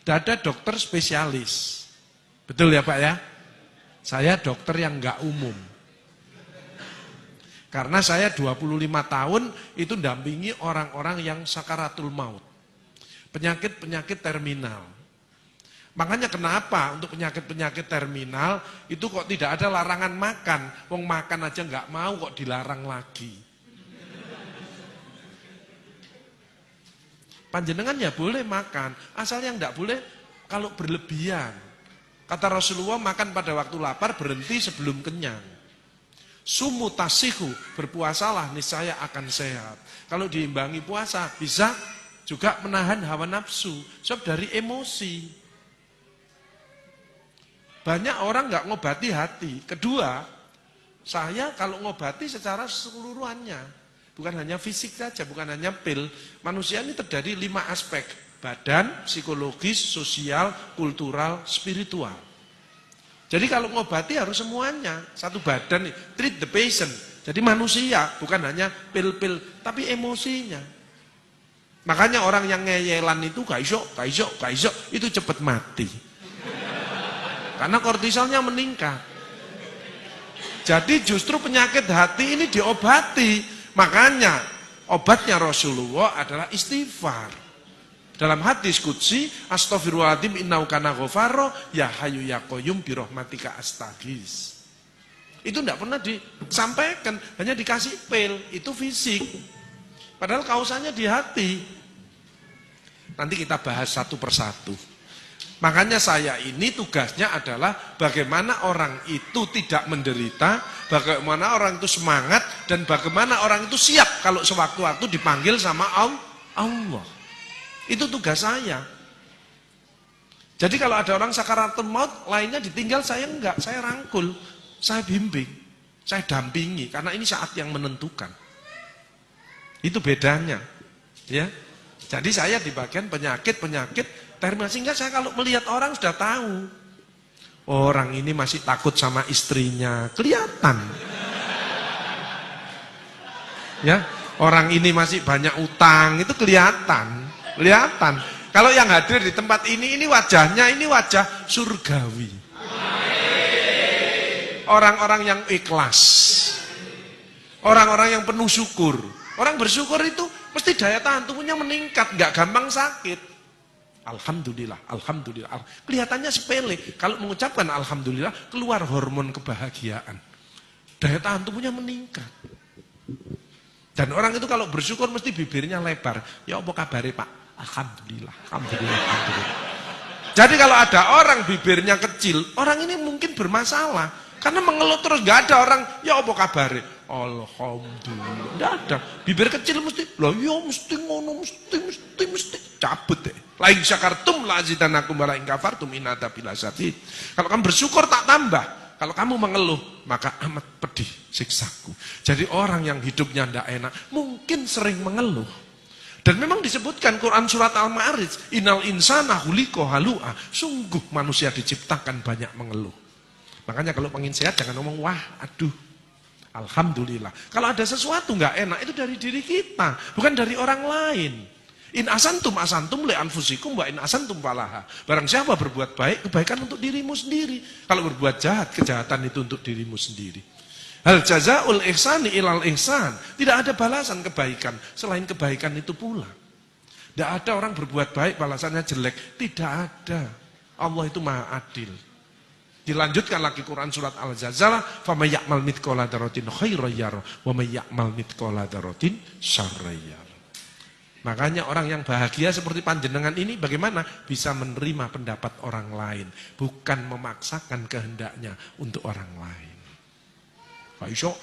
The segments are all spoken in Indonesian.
Tidak ada dokter spesialis. Betul ya Pak ya? Saya dokter yang enggak umum. Karena saya 25 tahun itu dampingi orang-orang yang sakaratul maut. Penyakit-penyakit terminal. Makanya kenapa untuk penyakit-penyakit terminal itu kok tidak ada larangan makan. Wong makan aja enggak mau kok dilarang lagi. Panjenengan ya boleh makan, asal yang enggak boleh kalau berlebihan. Kata Rasulullah, makan pada waktu lapar, berhenti sebelum kenyang. Sumu tasihu, berpuasalah niscaya akan sehat. Kalau diimbangi puasa, bisa juga menahan hawa nafsu, sebab dari emosi. Banyak orang nggak ngobati hati. Kedua, saya kalau ngobati secara keseluruhannya, bukan hanya fisik saja, bukan hanya pil. Manusia ini terdiri 5 aspek: badan, psikologis, sosial, kultural, spiritual. Jadi kalau ngobati harus semuanya. Satu badan, treat the patient. Jadi manusia, bukan hanya pil-pil, tapi emosinya. Makanya orang yang ngeyelan itu gak iso, itu cepat mati. Karena kortisolnya meningkat. Jadi justru penyakit hati ini diobati. Makanya obatnya Rasulullah adalah istighfar. Dalam hadis qudsi, astaghfirullahaladzim innahu kana ghafaro, ya hayyu ya qayyum bi rahmatika astaghis. Itu tidak pernah disampaikan, hanya dikasih pil, itu fisik. Padahal kausanya di hati. Nanti kita bahas satu persatu. Makanya saya ini tugasnya adalah bagaimana orang itu tidak menderita, bagaimana orang itu semangat, dan bagaimana orang itu siap kalau sewaktu-waktu dipanggil sama Allah. Itu tugas saya. Jadi kalau ada orang sakaratul maut, lainnya ditinggal, saya enggak, saya rangkul, saya bimbing, saya dampingi, karena ini saat yang menentukan. Itu bedanya, ya. Jadi saya di bagian penyakit terminal, sehingga saya kalau melihat orang sudah tahu, orang ini masih takut sama istrinya, kelihatan. Ya, orang ini masih banyak utang, itu kelihatan. Kalau yang hadir di tempat ini wajahnya, ini wajah surgawi. Orang-orang yang ikhlas. Orang-orang yang penuh syukur. Orang bersyukur itu mesti daya tahan tubuhnya meningkat, nggak gampang sakit. Alhamdulillah. Kelihatannya sepele. Kalau mengucapkan alhamdulillah, keluar hormon kebahagiaan. Daya tahan tubuhnya meningkat. Dan orang itu kalau bersyukur mesti bibirnya lebar. Ya apa kabare Pak? Alhamdulillah. Jadi kalau ada orang bibirnya kecil, orang ini mungkin bermasalah. Karena mengeluh terus, gak ada orang, ya apa kabare? Alhamdulillah. Gak ada. Bibir kecil mesti, loh ya mesti ngono, mesti. Cabut deh. Lain syakartum la azidanakum wa la in kafartum in adzabil syadid. Kalau kamu bersyukur tak tambah. Kalau kamu mengeluh, maka amat pedih siksaku. Jadi orang yang hidupnya tidak enak, mungkin sering mengeluh. Dan memang disebutkan Quran surat Al-Ma'arij, innal insana khuliqa halu'a. Sungguh manusia diciptakan banyak mengeluh. Makanya kalau pengen sehat jangan ngomong wah, aduh. Alhamdulillah. Kalau ada sesuatu nggak enak itu dari diri kita, bukan dari orang lain. In asantum le anfusikum wa in asantum falaha. Barang siapa berbuat baik, kebaikan untuk dirimu sendiri. Kalau berbuat jahat, kejahatan itu untuk dirimu sendiri. Hal jazaul ihsani ilal ihsan. Tidak ada balasan kebaikan selain kebaikan itu pula. Tidak ada orang berbuat baik balasannya jelek. Tidak ada. Allah itu maha adil. Dilanjutkan lagi Quran surat Al-Zalzalah, "Faman ya'mal mithqala dzarratin khairan yarah wa may ya'mal mithqala dzarratin syarran yarah." Makanya orang yang bahagia seperti panjenengan ini bagaimana bisa menerima pendapat orang lain, bukan memaksakan kehendaknya untuk orang lain. Kaiso,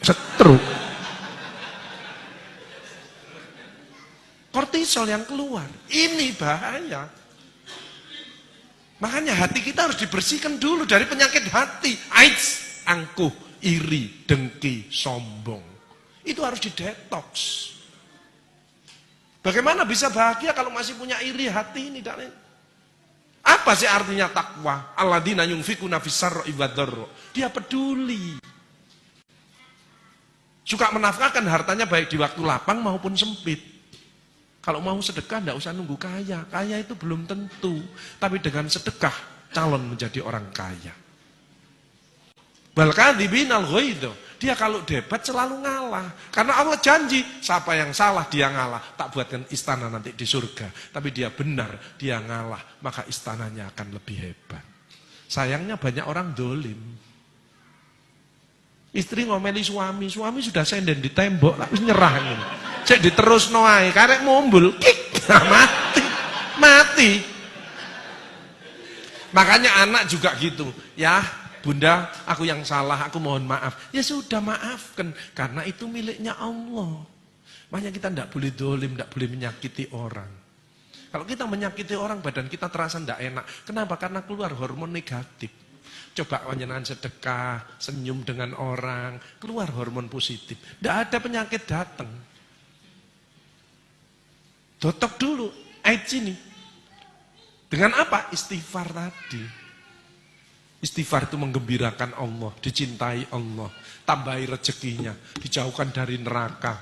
setruk. Kortisol yang keluar, ini bahaya. Makanya hati kita harus dibersihkan dulu dari penyakit hati. AIDS, angkuh, iri, dengki, sombong. Itu harus didetox. Bagaimana bisa bahagia kalau masih punya iri hati ini dan lain? Apa sih artinya takwa? Alladzina yunfikuna fis-sarra'i wad-dharra. Dia peduli. Suka menafkahkan hartanya baik di waktu lapang maupun sempit. Kalau mau sedekah tidak usah nunggu kaya. Kaya itu belum tentu. Tapi dengan sedekah calon menjadi orang kaya. Balkadzibin al-ghaidz. Dia kalau debat selalu ngalah. Karena Allah janji, siapa yang salah dia ngalah. Tak buatkan istana nanti di surga. Tapi dia benar, dia ngalah. Maka istananya akan lebih hebat. Sayangnya banyak orang dolim. Istri ngomeli suami sudah senden di tembok, tapi nyerah ini. Cek diterus noai, karek mumbul, kik, mati. Makanya anak juga gitu, ya bunda, aku yang salah, aku mohon maaf. Ya sudah maafkan, karena itu miliknya Allah. Makanya kita tidak boleh dolim, tidak boleh menyakiti orang. Kalau kita menyakiti orang, badan kita terasa tidak enak. Kenapa? Karena keluar hormon negatif. Coba panjenengan sedekah, senyum dengan orang, keluar hormon positif. Tidak ada penyakit datang. Dotok dulu, AIDS ini. Dengan apa? Istighfar tadi. Istighfar itu menggembirakan Allah, dicintai Allah, tambahi rezekinya, dijauhkan dari neraka.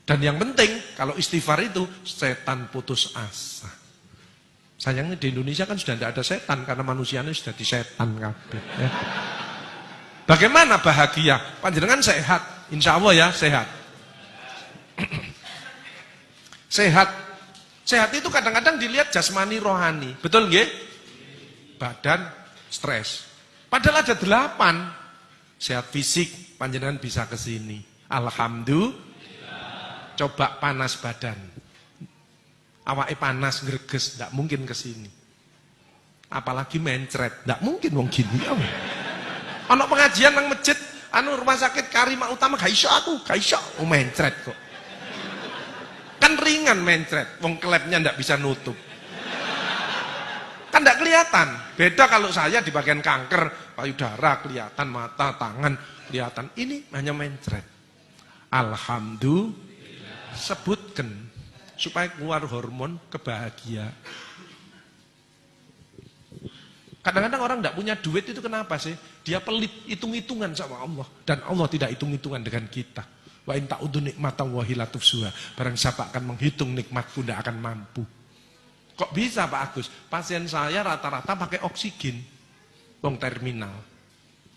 Dan yang penting, kalau istighfar itu, setan putus asa. Sayangnya di Indonesia kan sudah tidak ada setan, karena manusianya sudah disetan kabeh. Ya. Bagaimana bahagia? Panjenengan sehat, insya Allah ya sehat. Sehat itu kadang-kadang dilihat jasmani rohani. Betul nggih? Badan stres. Padahal ada 8. Sehat fisik, panjenengan bisa ke sini. Alhamdulillah. Coba panas badan. Awake panas greges, enggak mungkin ke sini. Apalagi mencret, enggak mungkin wong gini. Ana pengajian nang masjid, rumah sakit Karimah Utama gak iso aku, gak iso. Mencret kok. Kan ringan mencret, wong klepnya ndak bisa nutup. Kan ndak kelihatan. Beda kalau saya di bagian kanker, payudara kelihatan, mata, tangan kelihatan. Ini hanya mencret. Alhamdulillah. Sebutkan supaya keluar hormon kebahagiaan. Kadang-kadang orang ndak punya duit itu kenapa sih? Dia pelit, hitung-hitungan sama Allah. Dan Allah tidak hitung-hitungan dengan kita. Wa in ta'udzu nikmatallahi la tuhsuha. Barang siapa akan menghitung nikmatku tidak akan mampu. Kok bisa Pak Agus? Pasien saya rata-rata pakai oksigen. Wong terminal.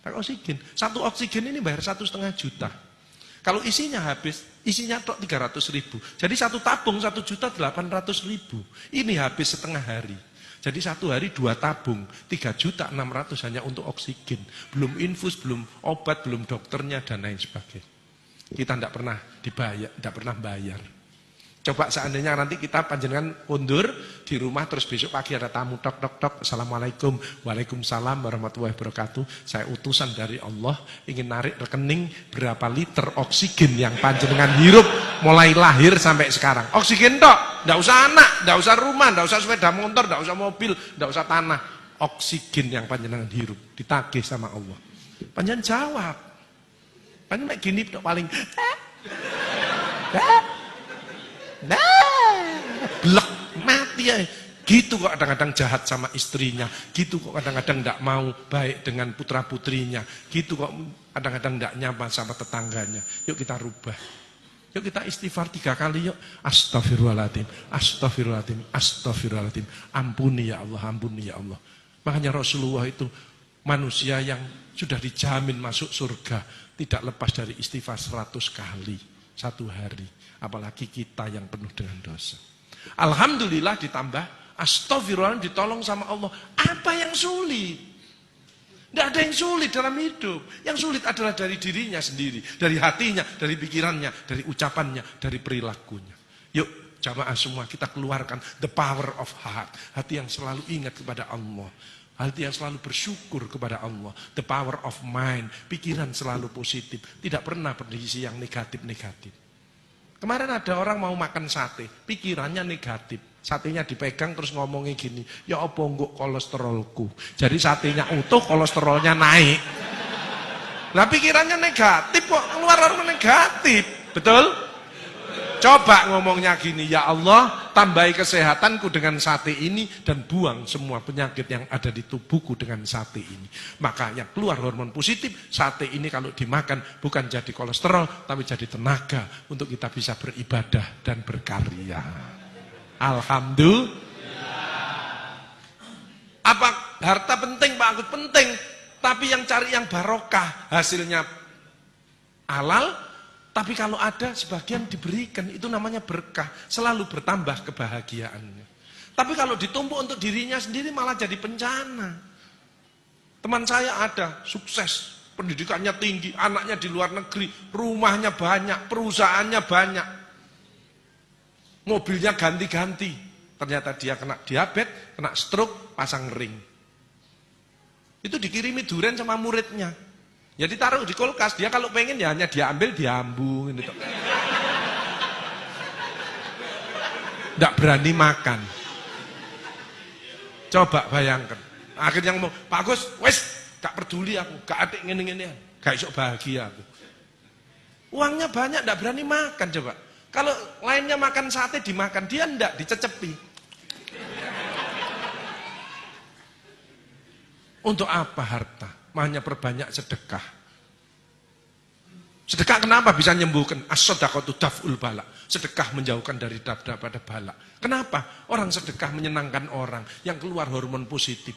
Pakai oksigen. Satu oksigen ini bayar 1,5 juta. Kalau isinya habis, isinya tok 300.000. Jadi satu tabung 1.800.000. Ini habis setengah hari. Jadi satu hari 2 tabung, 3.600.000 hanya untuk oksigen. Belum infus, belum obat, belum dokternya dan lain sebagainya. Kita tidak pernah dibayar, tidak pernah bayar. Coba seandainya nanti kita panjenengan undur di rumah terus besok pagi ada tamu tok tok tok, assalamualaikum, waalaikumsalam warahmatullahi wabarakatuh. Saya utusan dari Allah ingin narik rekening berapa liter oksigen yang panjenengan hirup mulai lahir sampai sekarang. Oksigen tok, tidak usah anak, tidak usah rumah, tidak usah sepeda motor, tidak usah mobil, tidak usah tanah. Oksigen yang panjenengan hirup ditagih sama Allah. Panjenengan jawab. Panjenengan gini paling blek mati ya. Gitu kok kadang-kadang jahat sama istrinya, gitu kok kadang-kadang tidak mau baik dengan putra-putrinya, gitu kok kadang-kadang tidak nyaman sama tetangganya. Yuk kita rubah. Yuk kita istighfar 3 kali yuk. Astagfirullahaladzim, astagfirullahaladzim, astagfirullahaladzim. Ampuni ya Allah, ampuni ya Allah. Makanya Rasulullah itu manusia yang sudah dijamin masuk surga, tidak lepas dari istighfar 100 kali satu hari. Apalagi kita yang penuh dengan dosa. Alhamdulillah ditambah astagfirullah, ditolong sama Allah. Apa yang sulit? Tidak ada yang sulit dalam hidup. Yang sulit adalah dari dirinya sendiri, dari hatinya, dari pikirannya, dari ucapannya, dari perilakunya. Yuk jamaah semua kita keluarkan the power of heart. Hati yang selalu ingat kepada Allah. Hati yang selalu bersyukur kepada Allah. The power of mind. Pikiran selalu positif. Tidak pernah berisi yang negatif-negatif. Kemarin ada orang mau makan sate, pikirannya negatif. Satenya dipegang terus ngomongnya gini, ya apa enggak kolesterolku. Jadi satenya utuh, kolesterolnya naik. Nah pikirannya negatif kok, keluar hormon negatif. Betul? Coba ngomongnya gini, ya Allah tambahi kesehatanku dengan sate ini dan buang semua penyakit yang ada di tubuhku dengan sate ini. Makanya keluar hormon positif, sate ini kalau dimakan bukan jadi kolesterol, tapi jadi tenaga untuk kita bisa beribadah dan berkarya. Alhamdulillah. Apa harta penting, Pak Agus? Penting. Tapi yang cari yang barokah, hasilnya halal, tapi kalau ada sebagian diberikan, itu namanya berkah, selalu bertambah kebahagiaannya. Tapi kalau ditumpuk untuk dirinya sendiri malah jadi bencana. Teman saya ada, sukses, pendidikannya tinggi, anaknya di luar negeri, rumahnya banyak, perusahaannya banyak, mobilnya ganti-ganti. Ternyata dia kena diabetes, kena stroke, pasang ring. Itu dikirimi durian sama muridnya. Ya ditaruh di kulkas, dia kalau pengen ya hanya diambil, diambung gitu. Nggak berani makan. Coba bayangkan. Akhirnya ngomong, Pak Agus, wes, gak peduli aku, gak adik ngene-ngene, gak isok bahagia aku. Uangnya banyak, nggak berani makan coba. Kalau lainnya makan sate dimakan, dia ndak dicecepi. Untuk apa harta? Hanya perbanyak sedekah. Sedekah kenapa bisa menyembuhkan? As-shadaqatu daf'ul bala. Sedekah menjauhkan dari daripada bala. Kenapa? Orang sedekah menyenangkan orang yang keluar hormon positif.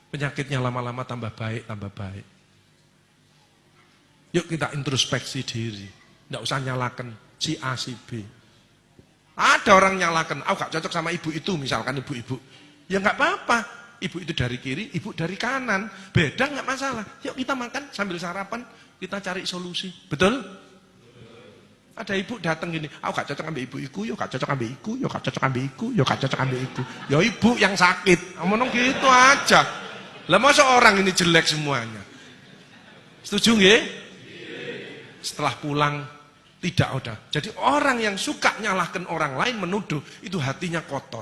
Penyakitnya lama-lama tambah baik, tambah baik. Yuk kita introspeksi diri. Nggak usah nyalakan si A, si B. Ada orang nyalakan, aku gak cocok sama ibu itu, misalkan ibu-ibu. Ya nggak apa-apa. Ibu itu dari kiri, ibu dari kanan. Beda nggak masalah. Yuk kita makan sambil sarapan, kita cari solusi. Betul? Ada ibu datang gini, aku gak cocok ambil ibu-iku, yuk gak cocok ambil iku, yuk gak cocok ambil iku, yuk gak cocok ambil iku. Ya ibu yang sakit. Ngomong gitu aja. Lah masa orang ini jelek semuanya? Setuju nggih? Setelah pulang tidak ada. Jadi orang yang suka nyalahkan orang lain, menuduh, itu hatinya kotor.